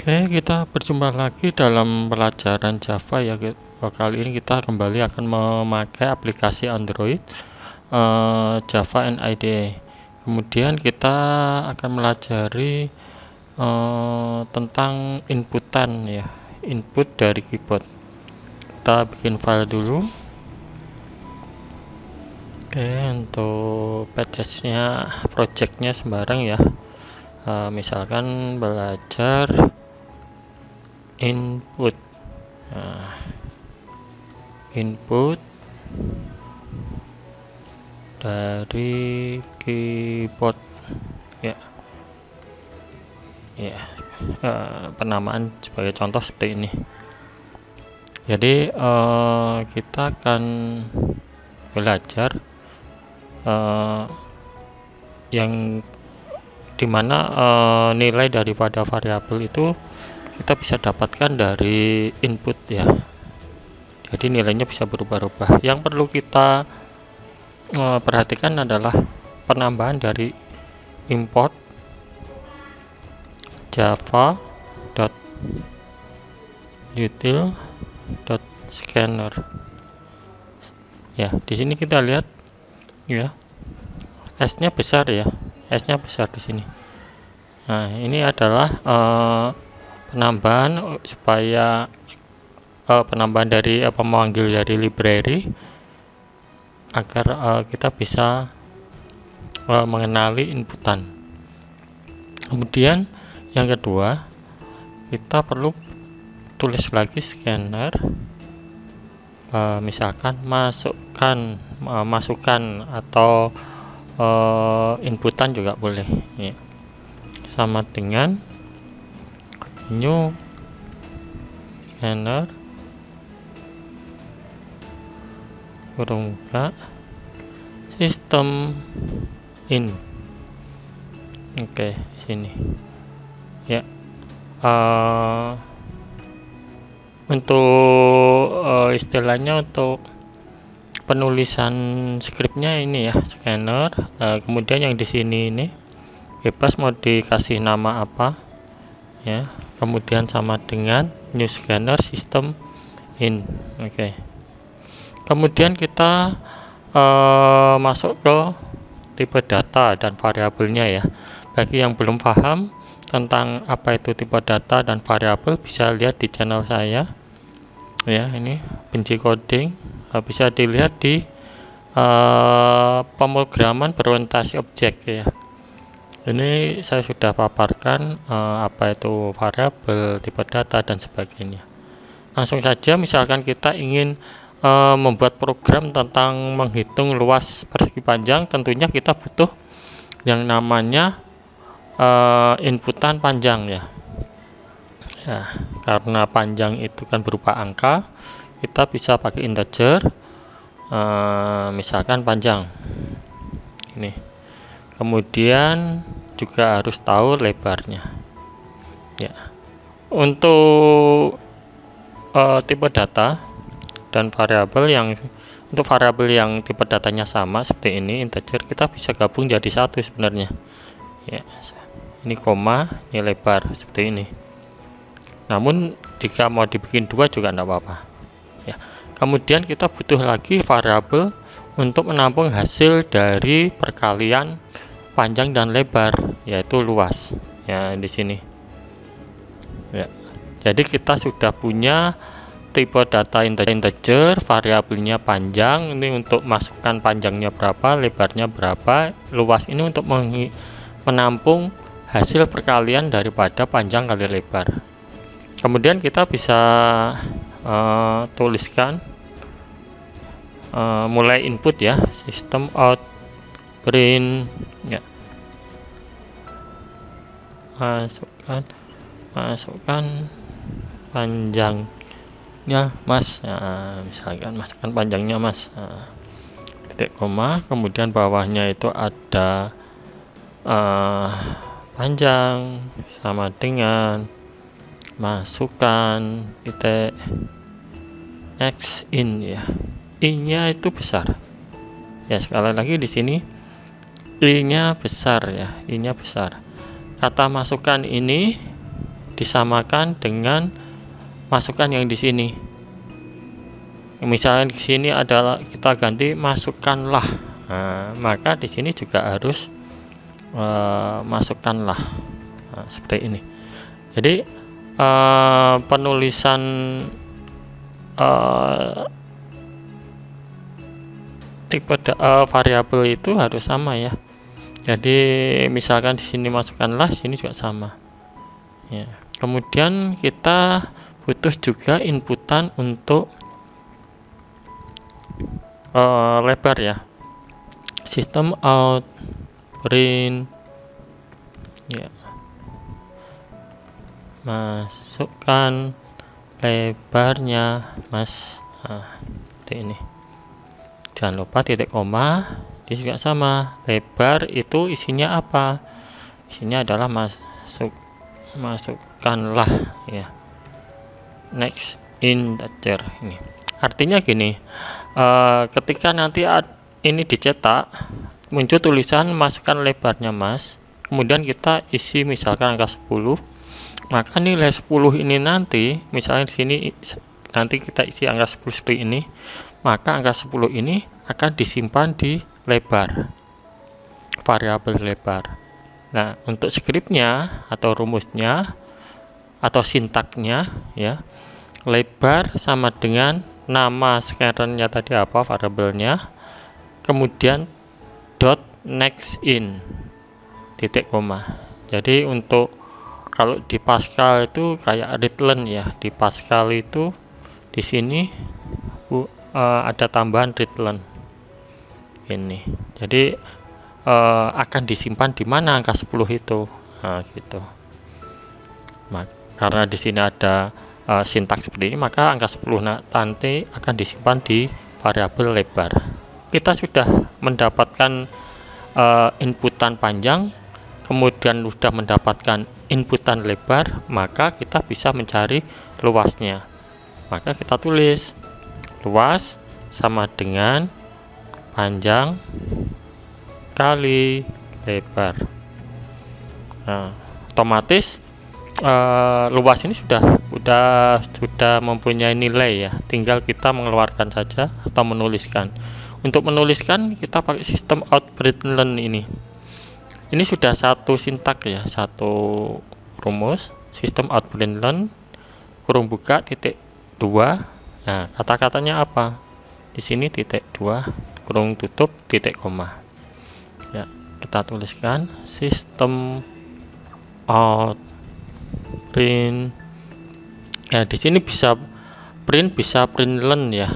Oke, kita berjumpa lagi dalam pelajaran Java ya. Kali ini kita kembali akan memakai aplikasi Android Java and IDE. Kemudian kita akan melajari tentang inputan ya, input dari keyboard. Kita bikin file dulu. Oke, untuk package-nya, project-nya sembarang ya. Misalkan belajar input, input dari keyboard ya, penamaan sebagai contoh seperti ini. Jadi kita akan belajar yang dimana nilai daripada variabel itu kita bisa dapatkan dari input ya. Jadi nilainya bisa berubah-ubah. Yang perlu kita perhatikan adalah penambahan dari import java.util.scanner. Ya, di sini kita lihat ya, S-nya besar ya. S-nya besar di sini. Nah, ini adalah penambahan supaya penambahan dari memanggil dari library agar kita bisa mengenali inputan. Kemudian yang kedua, kita perlu tulis lagi scanner. Misalkan masukkan atau inputan juga boleh ya. Sama dengan new scanner kurung buka system in. Oke, sini ya. Untuk istilahnya untuk penulisan skripnya ini ya, scanner. Kemudian yang di sini ini bebas mau dikasih nama apa ya. Kemudian sama dengan new scanner system in. Oke. Kemudian kita masuk ke tipe data dan variabelnya ya. Bagi yang belum paham tentang apa itu tipe data dan variabel, bisa lihat di channel saya ya. Ini benci coding, bisa dilihat di pemrograman berorientasi objek ya. Ini saya sudah paparkan apa itu variabel, tipe data dan sebagainya. Langsung saja, misalkan kita ingin membuat program tentang menghitung luas persegi panjang, tentunya kita butuh yang namanya inputan panjang ya. Karena panjang itu kan berupa angka, kita bisa pakai integer. Misalkan panjang ini. Kemudian juga harus tahu lebarnya ya. Untuk tipe data dan variabel, untuk variabel yang tipe datanya sama seperti ini, integer, kita bisa gabung jadi satu sebenarnya ya. Ini koma, ini lebar seperti ini. Namun jika mau dibikin dua juga tidak apa-apa ya. Kemudian kita butuh lagi variabel untuk menampung hasil dari perkalian panjang dan lebar, yaitu luas ya, di sini ya. Jadi kita sudah punya tipe data integer, variabelnya panjang, ini untuk masukkan panjangnya berapa, lebarnya berapa, luas ini untuk menampung hasil perkalian daripada panjang kali lebar. Kemudian kita bisa tuliskan mulai input ya, system out print ya, masukkan panjangnya mas, misalkan masukkan panjangnya mas, titik koma, kemudian bawahnya itu ada panjang sama dengan masukkan titik x in ya. I-nya itu besar ya. Sekali lagi di sini I-nya besar ya, I-nya besar. Kata masukkan ini disamakan dengan masukkan yang di sini. Misalnya di sini adalah kita ganti masukkanlah. Nah, maka di sini juga harus masukkanlah. Nah, seperti ini. Jadi penulisan tipe variabel itu harus sama ya. Jadi misalkan di sini masukkanlah, sini juga sama. Ya. Kemudian kita butuh juga inputan untuk lebar ya. System out print ya. Masukkan lebarnya Mas. Nah, seperti ini. Jangan lupa titik koma. Ini juga sama. Lebar itu isinya apa? Isinya adalah masukkanlah ya. Next integer ini. Artinya gini, ketika nanti ini dicetak, muncul tulisan masukkan lebarnya Mas. Kemudian kita isi misalkan angka 10. Maka nilai 10 ini nanti, misalnya di sini nanti kita isi angka 10 seperti ini, maka angka 10 ini akan disimpan di lebar, variabel lebar. Nah, untuk skripnya atau rumusnya atau sintaknya ya, lebar sama dengan nama scannernya tadi apa, variabelnya, kemudian dot next in titik koma. Jadi untuk kalau di Pascal itu kayak readline ya, di Pascal itu di sini ada tambahan readline ini. Jadi akan disimpan di mana angka 10 itu. Nah, gitu. Karena di sini ada sintaks seperti ini, maka angka 10 nanti akan disimpan di variabel lebar. Kita sudah mendapatkan inputan panjang, kemudian sudah mendapatkan inputan lebar, maka kita bisa mencari luasnya. Maka kita tulis luas sama dengan panjang kali lebar. Nah, otomatis luas ini sudah mempunyai nilai ya, tinggal kita mengeluarkan saja atau menuliskan. Untuk menuliskan kita pakai sistem out println ini. Ini sudah satu sintak ya, satu rumus, sistem out println kurung buka titik 2. Nah, kata-katanya apa? Di sini titik 2 kurung tutup titik koma. Ya, kita tuliskan sistem out print. Ya, di sini bisa print, bisa println ya.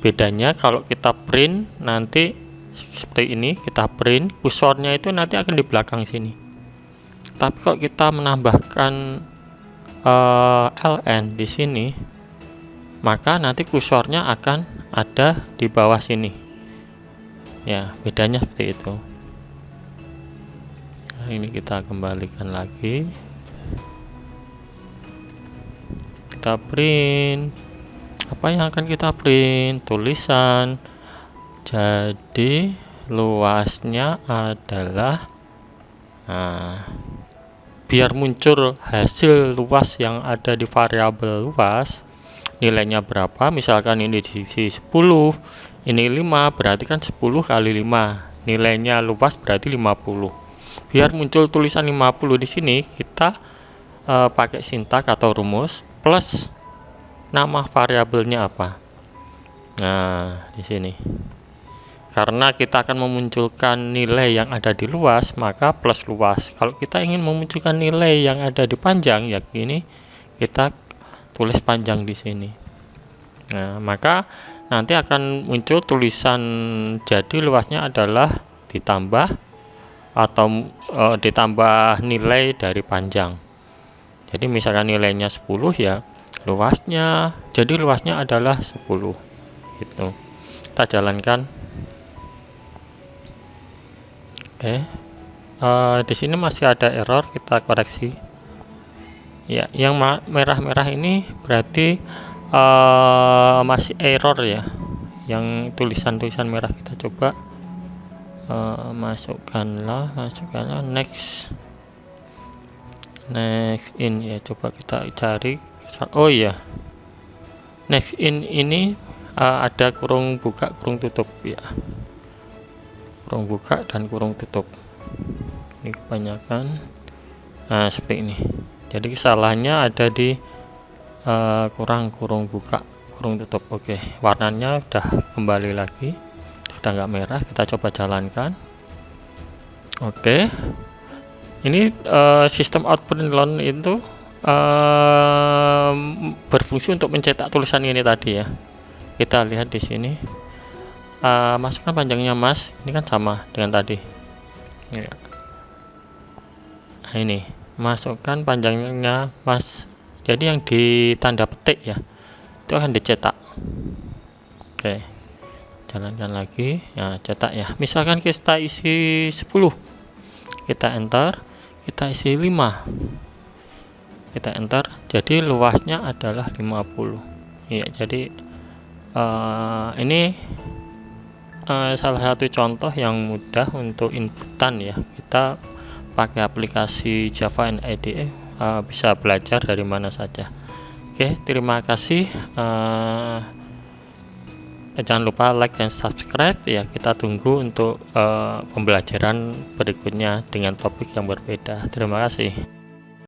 Bedanya kalau kita print nanti seperti ini, kita print, kursornya itu nanti akan di belakang sini. Tapi kalau kita menambahkan ln di sini, maka nanti kursornya akan ada di bawah sini. Ya, bedanya seperti itu. Nah, ini kita kembalikan lagi. Kita print. Apa yang akan kita print? Tulisan. Jadi luasnya adalah, nah, biar muncul hasil luas yang ada di variabel luas, nilainya berapa, misalkan ini diisi 10, ini 5, berarti kan 10 kali 5, nilainya luas berarti 50. Biar muncul tulisan 50 di sini, kita pakai sintak atau rumus plus nama variabelnya apa. Nah, di sini karena kita akan memunculkan nilai yang ada di luas, maka plus luas. Kalau kita ingin memunculkan nilai yang ada di panjang, ya gini, kita tulis panjang di sini. Nah, maka nanti akan muncul tulisan, jadi luasnya adalah ditambah atau ditambah nilai dari panjang. Jadi misalkan nilainya 10 ya, luasnya, jadi luasnya adalah 10. Gitu. Kita jalankan. Oke. Di sini masih ada error, kita koreksi. Ya, yang merah-merah ini berarti masih error ya. Yang tulisan-tulisan merah kita coba masukkanlah next. next in ya, coba kita cari. Oh iya, next in ini ada kurung buka kurung tutup ya, kurung buka dan kurung tutup. Ini kebanyakan seperti ini. Jadi kesalahannya ada di kurung buka kurung tutup. Oke, warnanya udah kembali lagi, udah nggak merah. Kita coba jalankan. Oke, ini sistem output loan itu berfungsi untuk mencetak tulisan ini tadi ya. Kita lihat di sini, masukkan panjangnya Mas, ini kan sama dengan tadi ya. Nah, ini masukkan panjangnya Mas, jadi yang di tanda petik ya, itu akan dicetak. Oke, jalankan lagi ya, cetak ya. Misalkan kita isi 10, kita enter, kita isi 5, kita enter, jadi luasnya adalah 50 ya. Jadi ini salah satu contoh yang mudah untuk inputan ya. Kita pakai aplikasi Java and IDE, bisa belajar dari mana saja. Oke, terima kasih. Jangan lupa like dan subscribe ya. Kita tunggu untuk pembelajaran berikutnya dengan topik yang berbeda. Terima kasih.